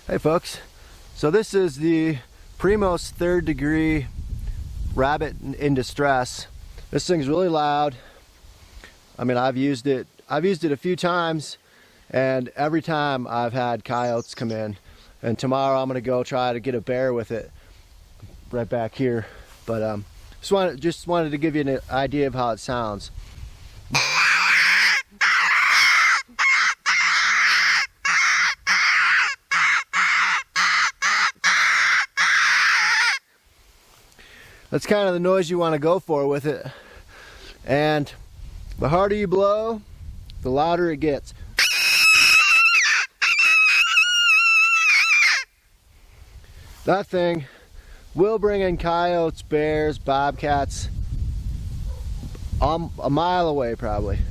Hey folks, so this is the Primos Third Degree rabbit in distress. This thing's really loud. I mean, I've used it a few times, and every time I've had coyotes come in. And tomorrow I'm gonna go try to get a bear with it right back here. But just wanted to give you an idea of how it sounds. That's kind of the noise you want to go for with it. And the harder you blow, the louder it gets. That thing will bring in coyotes, bears, bobcats, a mile away probably.